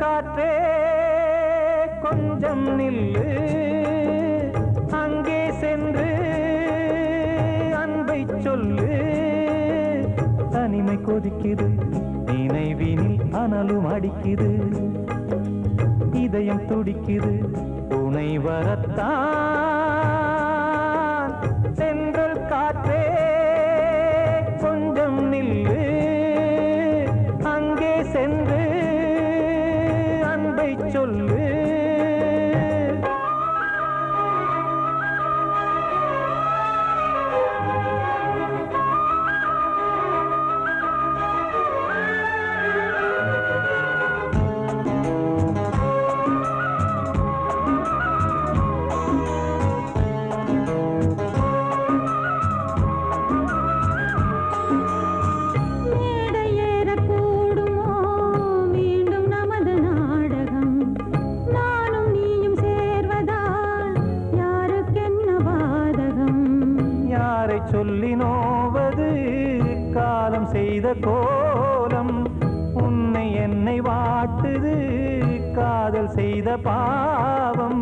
காற்றே கொஞ்சம் நில்லு, அங்கே சென்று அன்பை சொல்லு. தனிமை கொதிக்குது, நினைவினில் அனலும் அடிக்குது, இதயம் துடிக்குது, துணை வரத்தான். சென்றல் காற்றே கொஞ்சம் நில்லு, அங்கே சென்று சொல்லு. சொல்லி நோவது காலம் செய்த கோலம், உன்னை என்னை வாட்டுது காதல் செய்த பாவம்.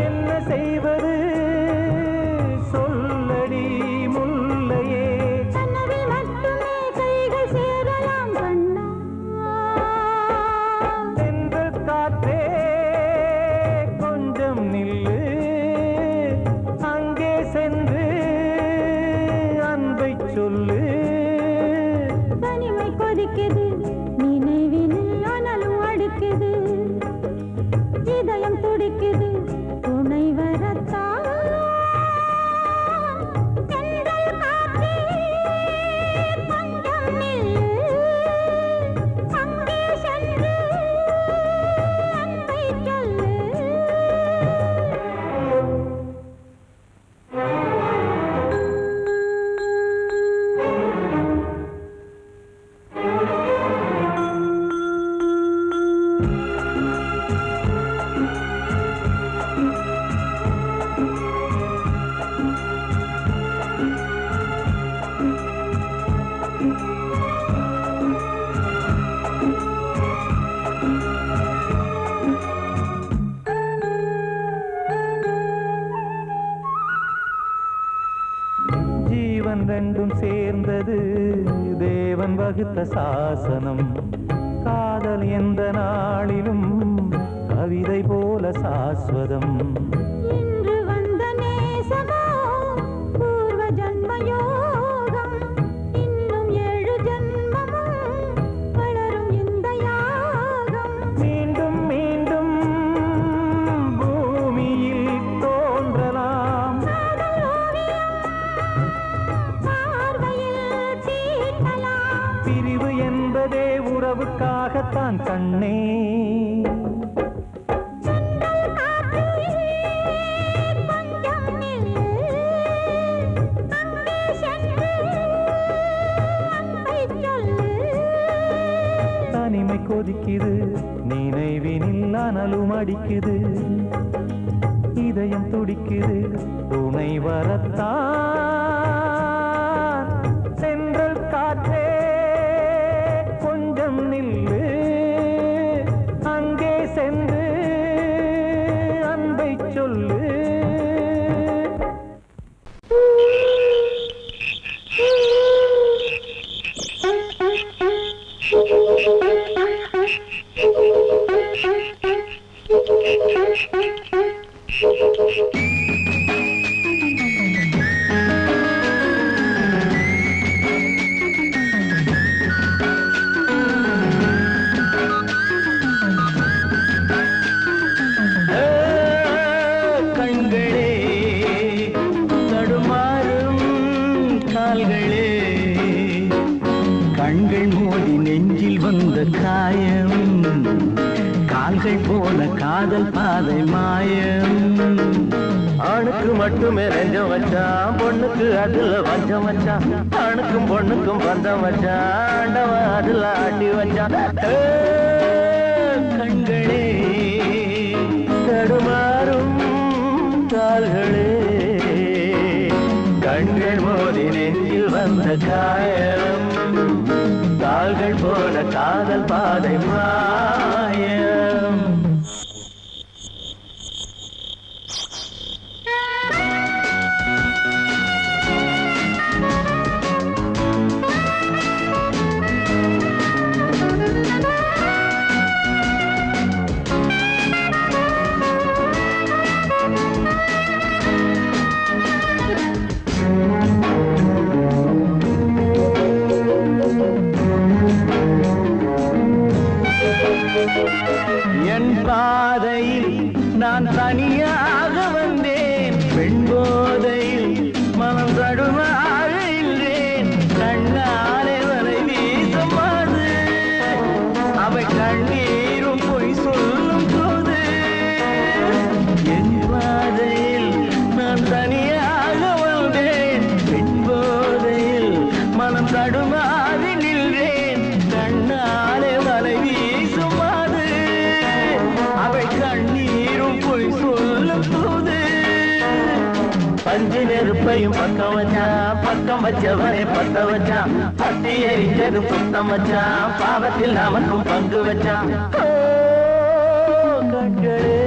என்ன செய்வது சொல்லடி முல்லையே, சென்ற காற்றே நில்லு, அங்கே சென்று அன்பை சொல்லு. தனிமை கொதிக்குது, நினைவினில் அனலும் அடிக்குது, இதயம் துடிக்குது, துணை வரத்தான். சென்றல் காற்றே கொஞ்சம் நில்லு, அங்கே சென்று அன்பை சொல்லு. ஜீவன் ரெண்டும் சேர்ந்தது தேவன் வகுத்த சாசனம். காதல் எந்த நாளிலும் கவிதை போல சாஸ்வதம். இன்று வந்த நேசமோ பூர்வ ஜன்ம யோகம், இன்னும் 7 ஜன்மமும் வளரும் இந்த யாகம். மீண்டும் மீண்டும் பூமியில் தோன்றலாம், பிரிவு என்பதே உறவுக்காகத்தான் கண்ணே. தனிமை கொதிக்குது, நினைவினில் அனலும் அடிக்குது, இதயம் துடிக்குது, துணை வரத்தான். சென்றல் காற்றே கொஞ்சம் நில்லு, அங்கே சென்று அன்பை சொல்லு. கண்கள் மோதி நெஞ்சில் வந்த காயம் கால்கள் போன காதல் பாதை மாயம் ஆணுக்கு மட்டுமே நெஞ்சம் வச்சான் பொண்ணுக்கு அதுல வஞ்சம் வச்சான் ஆணுக்கும் பொண்ணுக்கும் பந்தம் வச்சான் ஆண்டவன் அதுல ஆட்டி வச்சான் கண்களே தடுமாறும் கால்களே கண்கள் மோதி நெஞ்சில் வந்த காயம் கால்கள் போல காதல் பாதை மாயம் என் பாதையில் நான் தனியாக வந்தேன் பெண் போதையில் மனம் தடுமாக இல்லேன் கண்ணாலே வரை வீசமாது அவை கண்ணீரும் பொய் சொல்லும் போது என் பாதையில் நான் தனியாக வந்தேன் பெண் போதையில் மனம் தடுமாக நின்றேன் கண்ணாலே வரை வீசுமாது அவை கண்ணீரும் பொய் சொல்லும் போது பஞ்சு நெருப்பையும் பக்கம் வச்சான் பக்கம் வச்சவரை பத்த வச்சான் பட்டி எரிஞ்சதும் சுத்தம் வச்சான் பாவத்தில் நமக்கும் பங்கு வச்சான் கண்களே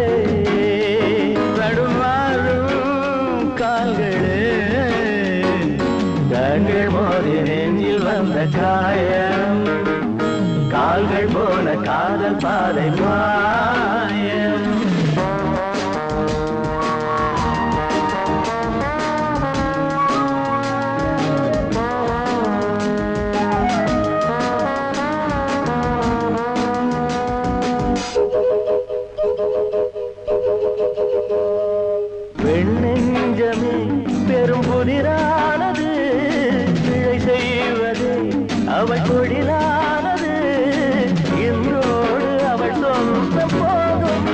தடுமாறும் கால்களே கண்கள் மோதி நெஞ்சில் வந்த காயம் கால்கள் போல காதல் பாதை மாயம் பெண்ணெஞ்சமே பெரும் புதிரானது பிழை செய்வது அவள் தொழிலானது இன்றோடு அவள் சொந்த போதும்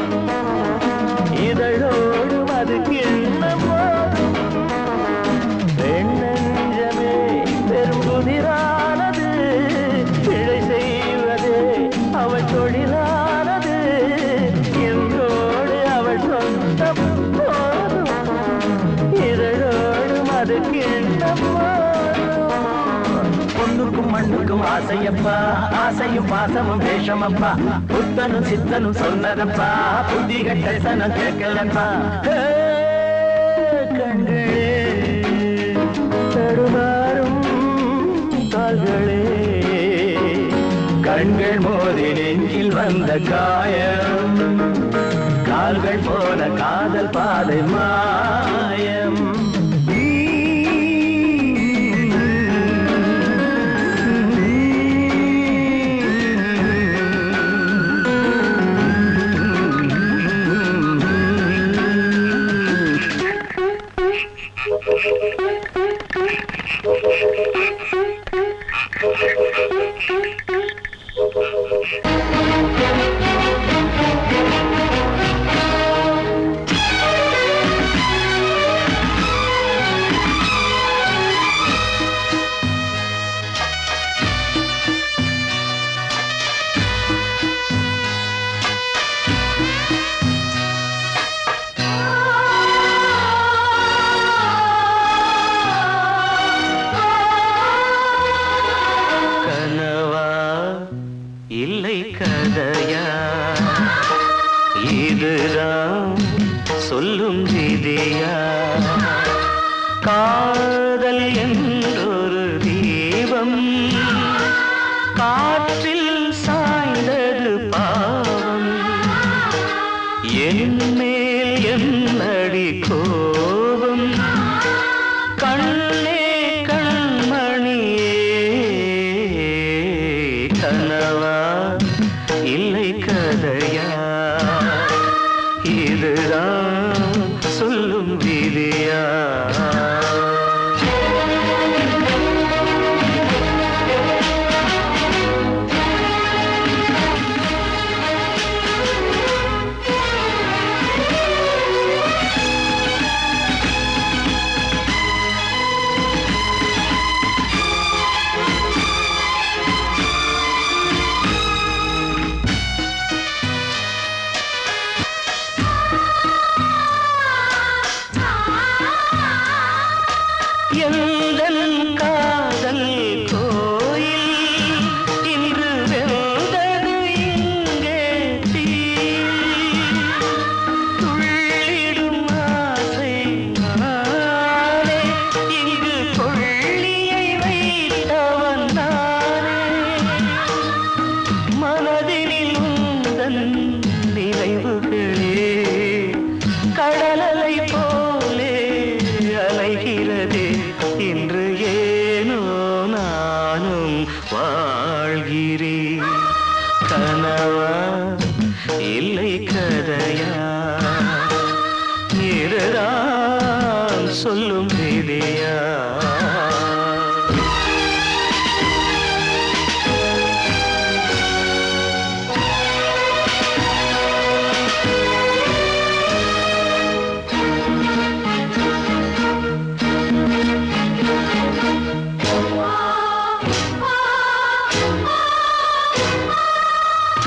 இதழோடு அது கிண்ண போதும் பெண்ணெஞ்சமே பெரும் புதிரானது பிழை செய்வது அவள் தொழிலானது இன்றோடு அவள் சொந்த அது பொண்ணுக்கும் மண்ணுக்கும் ஆசையப்பா ஆசையும் பாசமும் வேஷமப்பா புத்தனும் சித்தனும் சொன்னதப்பா புத்தி கட்ட சனம் கேட்கலப்பா கண்களே தடுமாறும் கால்களே கண்கள் மோதி நெஞ்சில் வந்த காயம் கால்கள் போன காதல் பாதை மாயம் இல்லை கதையா இதுதான் சொல்லும் விதியா காதல் என்றொரு தீபம் காற்றில் சாய்ந்தது பாவம் என் மேல் என்னடி கோபம் கண்ணே கண்மணியே கனவா இல்லை கதையா இதுதான் சொல்லும் விதியா வாழ்கிறேன். கனவா இல்லை கதையா, இதுதான் சொல்லும் விதியா?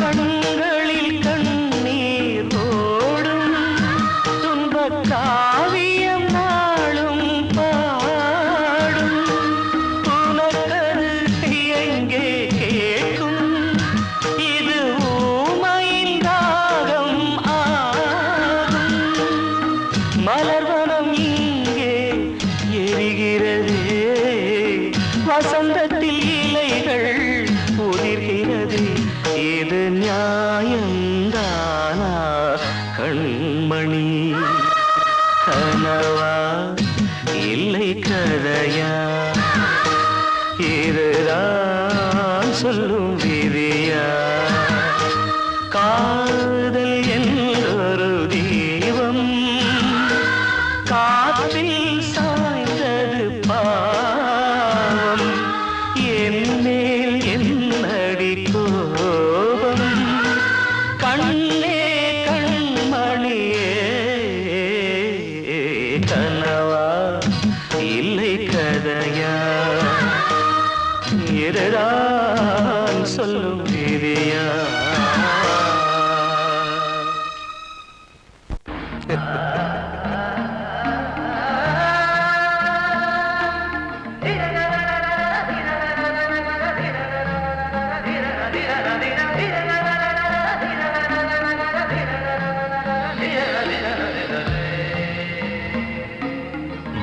கண்களில் கண்ணீர் ஓடும் துன்பக் காவியம் நாளும் பாடும். உனக்கது எங்கே கேட்கும், இது ஊமையின் தாகம் ஆகும். மலர்வனம் இங்கே எரிகிறதே, வசந்தத்தில் இலைகள் உதிர்கிறது. இது நியாயந்தானா கண்மணி? கனவா இல்லை கதையா, இதுதான் சொல்லும் விதியா? காதல் என்றொரு தீபம் காற்றில் சாய்ந்தது பாவம். என் மேல் என்னடி கோபம்? கண்ணே கண்மணியே, கனவா இல்லை கதையா, இதுதான் சொல்லும் விதியா?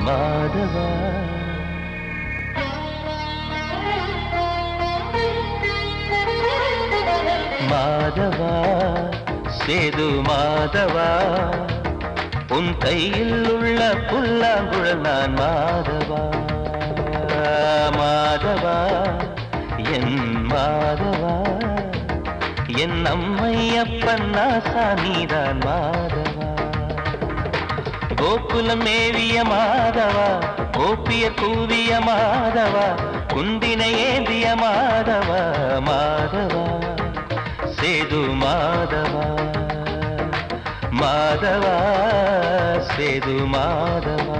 மாதவா மாதவா சேது மாதவா, உன் கையில் உள்ள புல்லாங்குழல் நான் மாதவா. மாதவா என் மாதவா, என் அம்மையப்பன் நாசா நீதான் மாதவா. கோகுலம் மேவிய மாதவா, கோப்பிய கூவிய மாதவா, குந்தினை ஏந்திய மாதவா. மாதவா சேது மாதவா, மாதவா சேது மாதவா.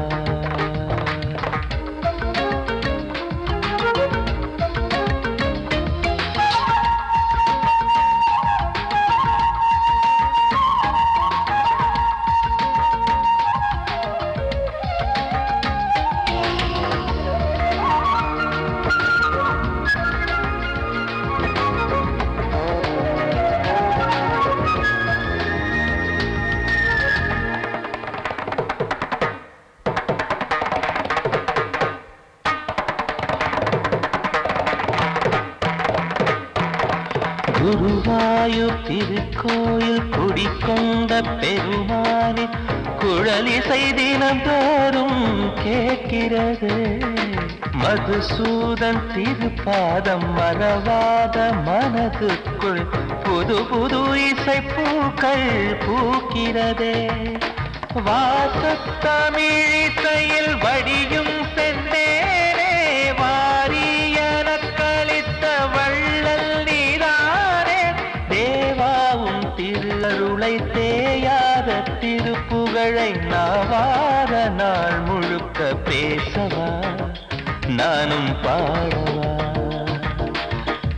குருவாயூர் திருக்கோயில் குடிக்கொண்ட பெருமானே, குழலிசை தினந்தோறும் கேட்கிறது. மதுசூதன் திருப்பாதம் மறவாத மனதுக்குள் புது புது இசை பூக்கள் பூக்கிறதே. வாசத்தமிழிசையில் வடியும் செந்தேனே, வாரியன கழித்த வள்ளல் நீதானே. தேவாவும் திருஅருளை தேயாத திருப்புகழை நாவாத நாள் முழுக்க பேசவா, நானும் பாடவா.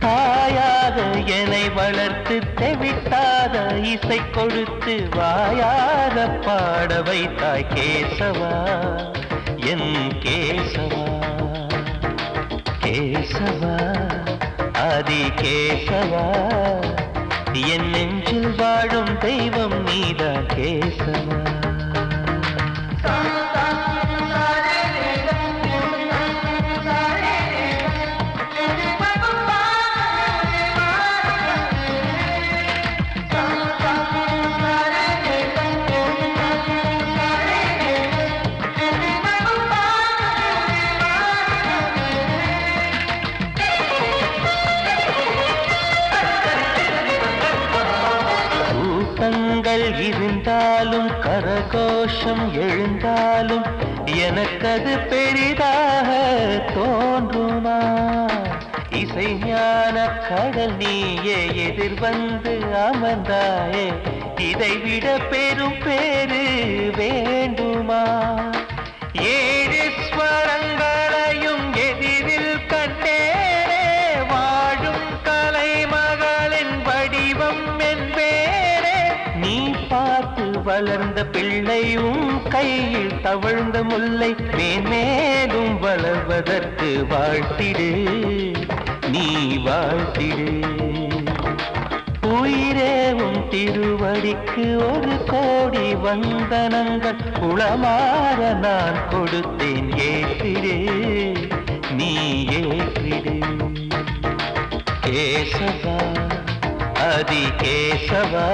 தாயாக என்னை வளர்த்து தெவிட்டாத இசை கொடுத்து வாயாக பாட வைத்தாய் கேசவா, என் கேசவா. கேசவா ஆதி கேசவா, என் நெஞ்சில் வாழும் தெய்வம் நீதான் கேசவா. கரைகள் இருந்தாலும் கரகோஷம் எழுந்தாலும் எனக்கது பெரிதாக தோன்றுமா? இசை ஞான கடல் நீயே எதிர்வந்து அமர்ந்தாயே, இதைவிட பெரும் பேரு வேண்டுமா? ஏழு ஸ்வரங்களையும் எதிரில் கண்டேனே, வாழும் கலைமகளின் வடிவம் என்பேனே. நீ பார்த்து வளர்ந்த பிள்ளையும் கையில் தவழ்ந்த முல்லை, மேன்மேலும் வளர்வதற்கு வாழ்த்திடு, நீ வாழ்த்திடு. உயிரேவும் திருவடிக்கு ஒரு கோடி வந்தனங்கள் உளமாற நான் கொடுத்தேன், ஏற்றிடு, நீ ஏற்றிடு. கேசவா அதி கேசவா,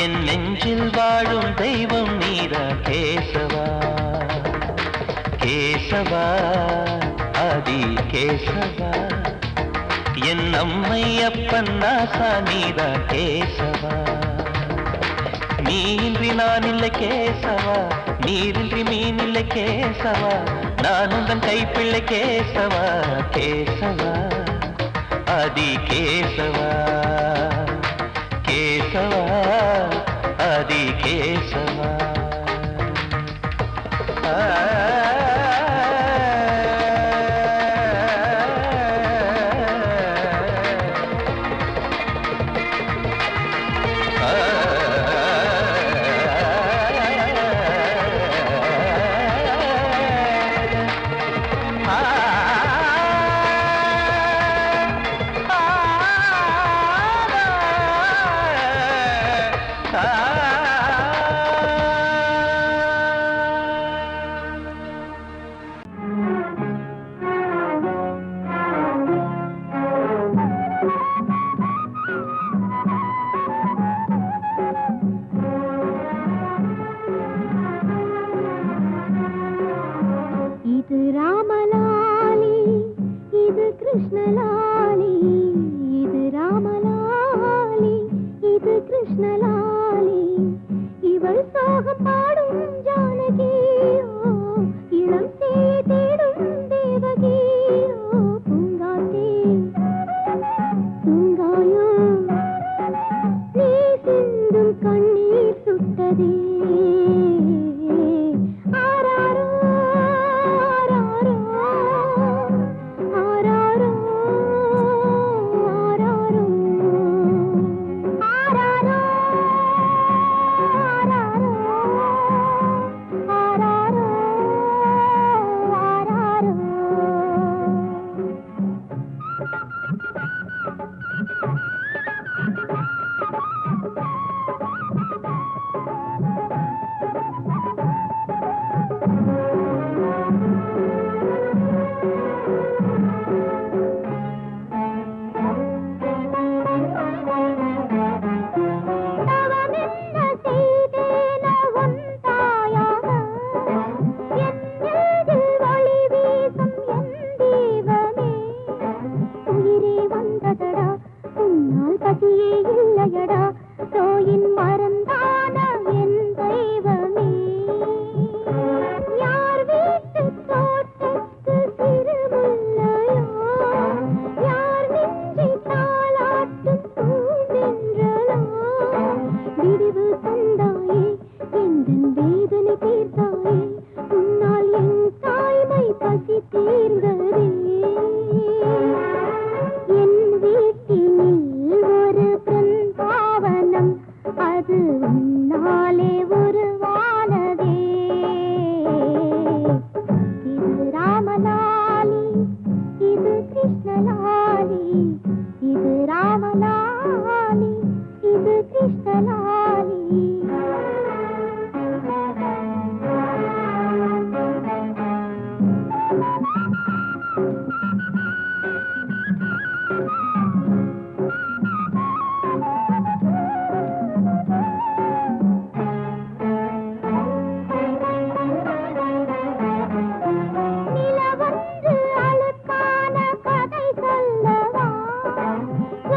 என் நெஞ்சில் வாழும் தெய்வம் நீதான் கேசவா. கேசவா அதி கேசவா, என் அம்மை அப்பன் நாசா நீதான் கேசவா. நீயின்றி நான் இல்லை கேசவா, நீரின்றி மீன் இல்லை கேசவா, நான் உந்தன் கைப்பிள்ளை கேசவா. கேசவா அதி கேசவா, கேசவா அதி கேசவா.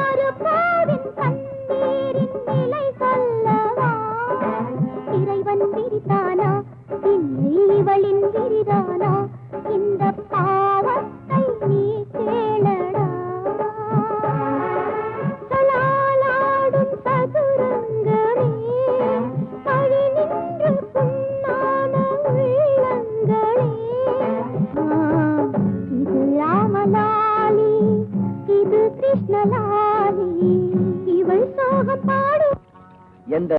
ஒரு பாவின் கண்ணீரின் நிலை சொல்ல நலாலி இவள் சோகம் பாடும் எந்த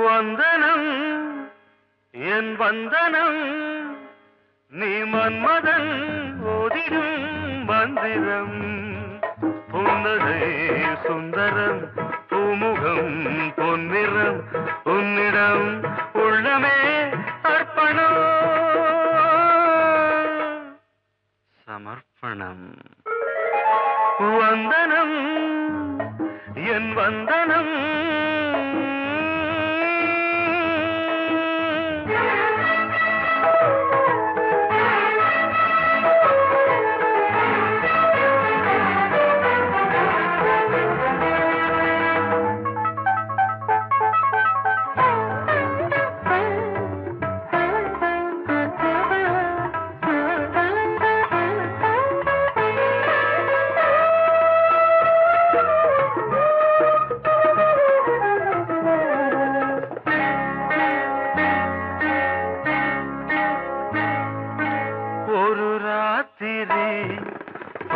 வந்தனம் என் வந்தனம் நீ மன்மதன் ஓதிடும் மந்திரம் சுந்தரம் பூமுகம் பொன்னிறம் உன்னிடம் உள்ளமே அர்ப்பணம் சமர்ப்பணம் வந்தனம் என் வந்தனம்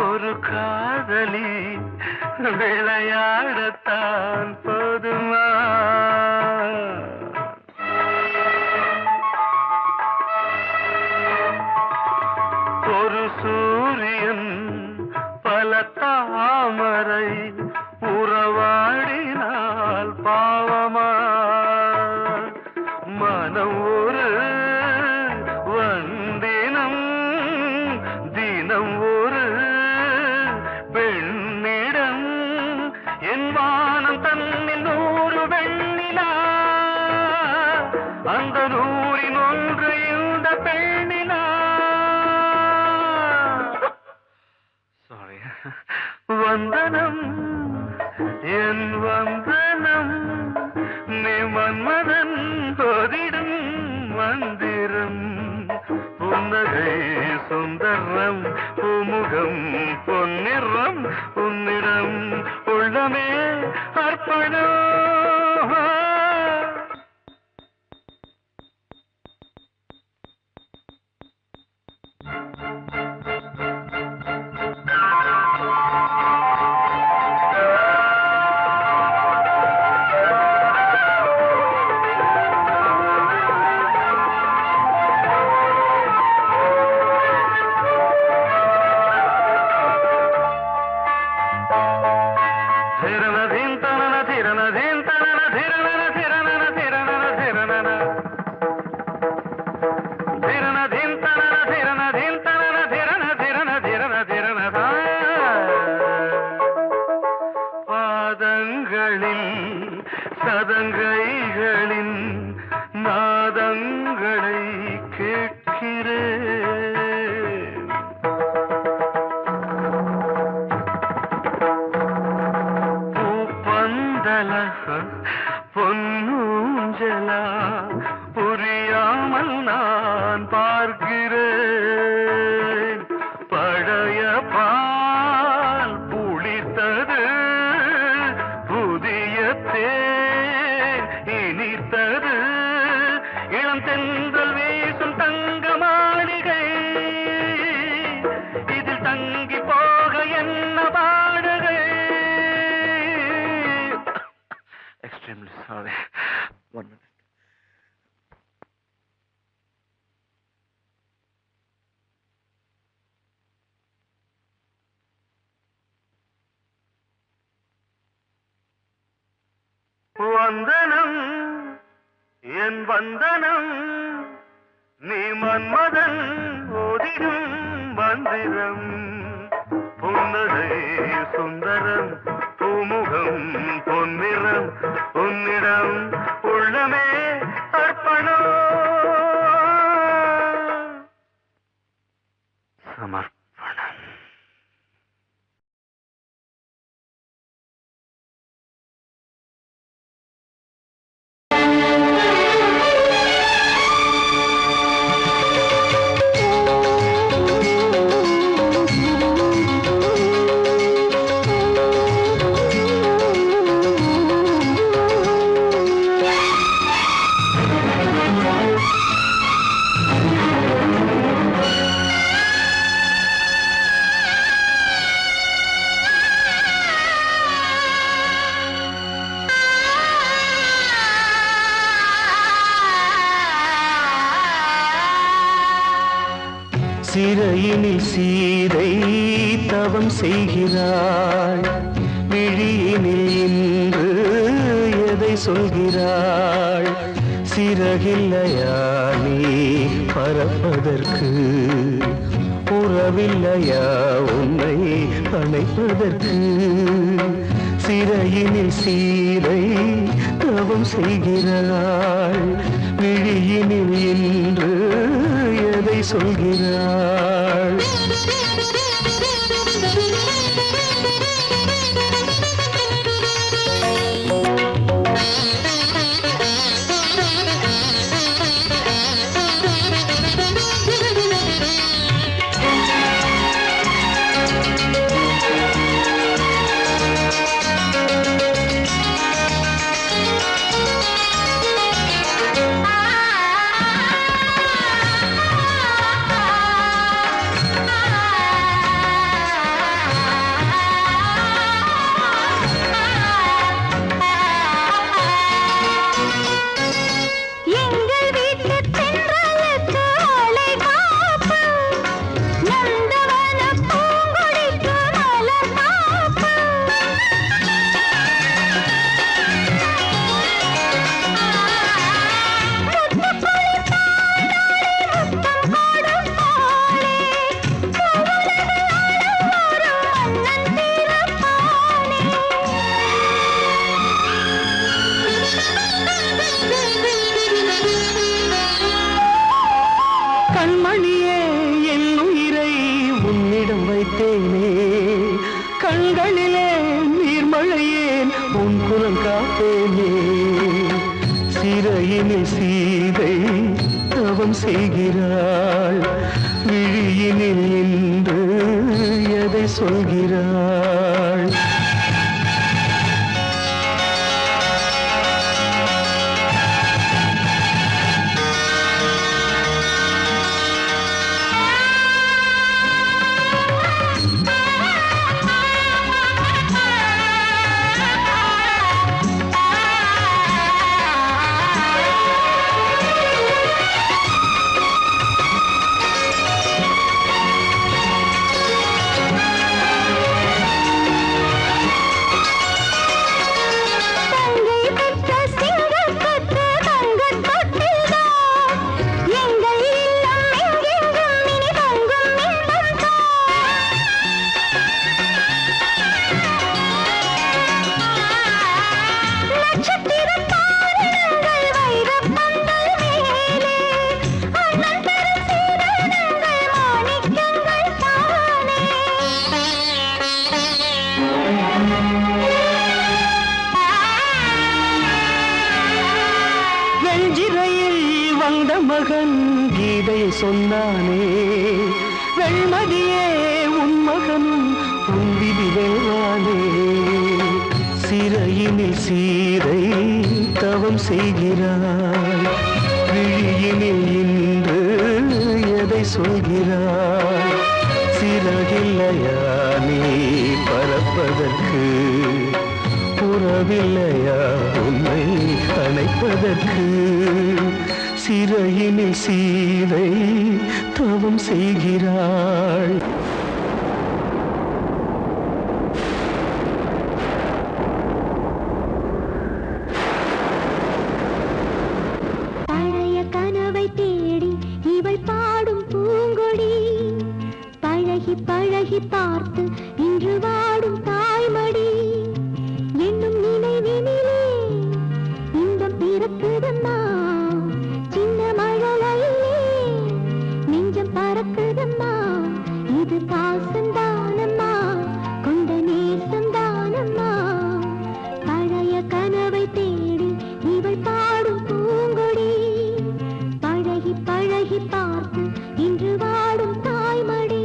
ஒரு காதலி விளையாடத்தான் போதுமா ஒரு சூரியன் பல தாமரை உறவாடினால் பாவமா மனம் ஒரு வந்தினம் தினம் ஒரு பெண்ணிடம் என் வானம் தன்னில் 100 வெண்ணிலா அந்த 100இன் ஒன்று இந்த பெண்ணிலா சாரி வந்தனம் என் வந்தனம் நீ மன்மதன் போதிடும் மந்திரம் புன்னகை சுந்தரம் பூமுகம் பொன்னிறம் உன்னிடம் உள்ளமே அர்ப்பணம் சதங்கைகளின் நாதங்களை கேட்கிறேன் பூப்பந்தல பொன்னூஞ்சலா புரியாமல் நான் பார்க்கிறேன் பழைய பால் புளித்தது புதிய இனித்தது இளம் தென்றல் வீசும் தங்க மாளிகை இதில் தங்கி போக என்ன பாடுகை எக்ஸ்ட்ரீம்லி சாரி ஒன் மினிட் வந்தனம் என் வந்தனம் நீ மன்மதன் ஓதிடும் மந்திரம் புன்னகை சுந்தரம் பூமுகம் பொன்னிறம் உன்னிடம் உள்ளமே அர்ப்பணம் சமர்ப்பணம் சிறையினில் சீதை தவம் செய்கிறாள் விழியினில் சொல்கிறாள். சிறகில்லையா நீ பறப்பதற்கு, உறவில்லையா உன்னை அணைப்பதற்கு. சிறையினில் சீதை தவம் செய்கிறாள். விழியினில் இன்று எதை சொல்கிறாள்? கண்மணியே என் உயிரை உன்னிடம் வைத்தேனே, கண்களிலே நீர்மழையேன் உன் குரல் காப்பேனே. சிறையினில் சீதை தவம் செய்கிறாள். விழியினில் இன்று எதை சொல்கிறாள்? வெஞ்சிரையில் வந்த மகன் கீதை சொன்னானே, வெண்மதியே உன் மகனும் உன் விதி வெல்வானே. சிறையினில் சீதை தவம் செய்கிறாள். விழியினில் இன்று எதை சொல்கிறாள்? சிறகில்லையா நீ பறப்பதற்கு, உறவில்லையா உன்னை அணைப்பதற்கு. சிறையினில் சீதை தவம் செய்கிறாள். பழைய கனவை தேடி இவள் பாடும் பூங்கொடி, பழகி பழகி பார்த்து இன்று வாடும் தாய்மடி. என்னும் நினைவினிலே இன்பம் பிறக்குதம்மா, சின்ன மழலையிலே நெஞ்சம் பறக்குதம்மா. இது பாசந்தானம்மா, கொண்ட நேசந்தானம்மா. பழைய கனவை தேடி இவள் பாடும் பூங்கொடி, பழகி பழகி பார்த்து இன்று வாடும் தாய்மடி.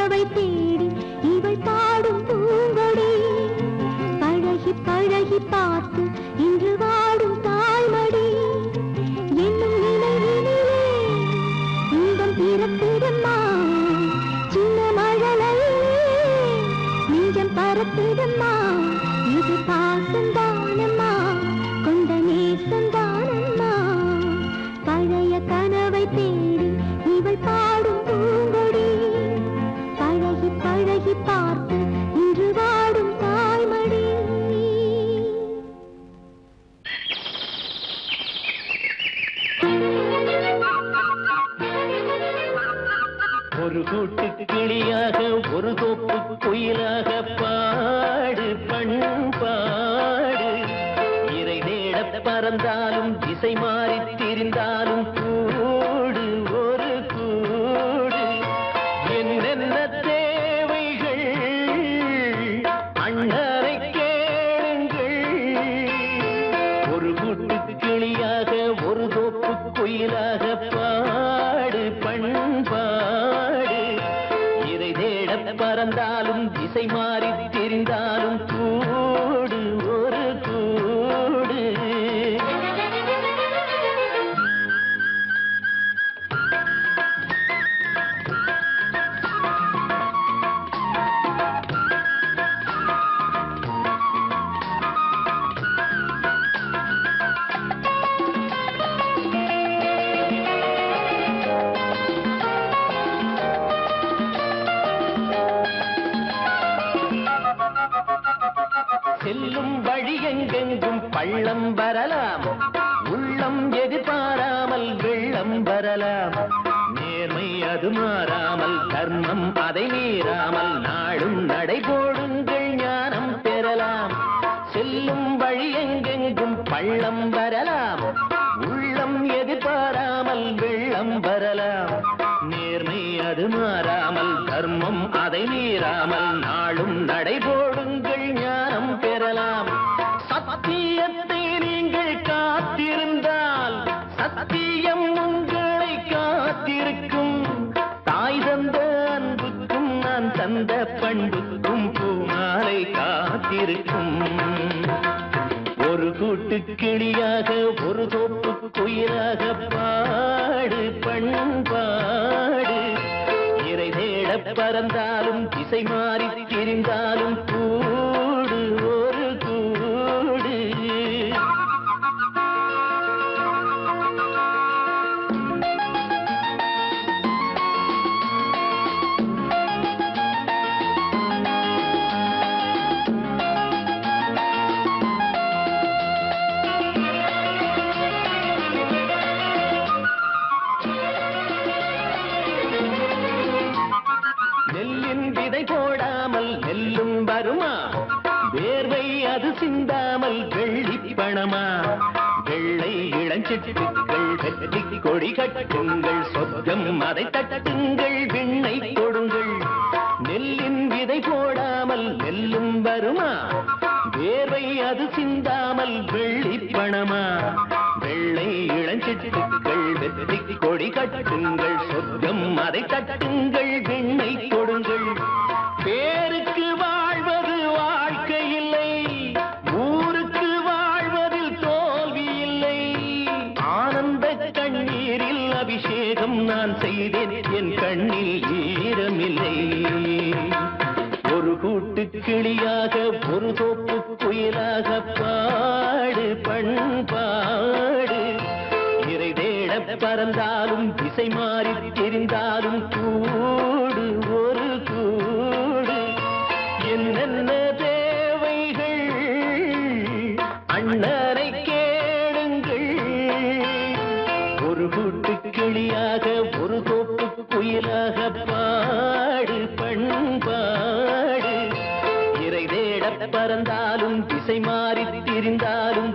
கனவை தேடி இவள் பாடும் பூங்கொடி பழகி பழகி பார்த்து இன்று வாடும் தாய்மடி என்னும் நினைவினிலே இன்பம் பிறப்பிடம்மா சின்ன மழலையே நெஞ்சம் பரப்பிடம்மா இது பாசந்தானம்மா கொண்ட நேசந்தானம்மா பழைய கனவை தேடி இவள் பாடும் பூங்கொடி பழகி பழகி பார்த்து இன்று வாடும் தாய்மடி ஒரு கூட்டு கிளியாக ஒரு தோப்பு குயிலாக பாடு பண்பாடு இறை தேட பறந்தாலும் திசை மாறி திரிந்தாலும் கூடு ஒரு கூடு என்னென்ன தேவைகள் அண்ணரை கேளுங்கள் ஒரு கூட்டு கிளியாக ஒரு தோப்பு குயிலாக பாடு பண்பாடு இறை தேட பறந்தாலும் திசை மாறி தெரிந்தாலும் கூடு ஒரு கூடு செல்லும் வழி எங்கெங்கும் பள்ளம் வரலாம் உள்ளம் எதிர்பாராமல் வெள்ளம் வரலாம் நேர்மை அது மாறாமல் தர்மம் அதை மீறாமல் நாடும் நடைபோடுங்கள் ஞானம் பெறலாம் செல்லும் வழி எங்கெங்கும் பள்ளம் வரலாம் உள்ளம் எதிர்பாராமல் வெள்ளம் வரலாம் நேர்மை அது மாறாமல் தர்மம் அதை மீறாமல் நாளும் நடைபோடுங்கள் ஞானம் பெறலாம் சத்தியத்தை நீங்கள் காத்திருந்தால் சத்தியம் உங்களை காத்திருக்கும் தாய் தந்த அன்புக்கும் நான் தந்த பண்புக்கும் பூமாலை காத்திருக்கும் ஒரு கூட்டு கிளியாக ஒரு தோப்பு குயிலாக பாடு பண்பாடு இறை தேட பறந்தாலும் திசை மாறி திரிந்தாலும் கூடு ஒரு கூடு போடாமல் நெல்லும் வருமா வேர்வை அது சிந்தாமல் வெள்ளி பணமா வெள்ளை இளஞ்சிட்டுக்கள் வெற்றி கொடி கட்டுங்கள் சொர்க்கம் அதை தட்டுங்கள் விண்ணை கொடுங்கள் நெல்லின் விதை போடாமல் நெல்லும் வருமா வேர்வை அது சிந்தாமல் வெள்ளி பணமா வெள்ளை இளஞ்சிட்டுக்கள் வெற்றி கொடி கட்டுங்கள் சொர்க்கம் அதை தட்டுங்கள் விண்ணை கொடுங்கள் பேருக்கு வாழ்வது வாழ்க்கை இல்லை ஊருக்கு வாழ்வதில் தோல்வி இல்லை ஆனந்த கண்ணீரில் அபிஷேகம் நான் செய்தேன் என் கண்ணில் ஈரமில்லை ஒரு கூட்டு கிளியாக ஒரு தோப்பு குயிலாக பாடு பண்பாடு இறை தேட பறந்தாலும் திசை மாறி தெரிந்தாலும் கூடு ஒரு கூடு என்னென்ன தேவைகள் அண்ணரை கேளுங்கள் ஒரு கூட்டு கிளியாக ஒரு தோப்பு குயிலாக பாடு பண்பாடு இறை தேட பறந்தாலும் திசை மாறி திரிந்தாலும்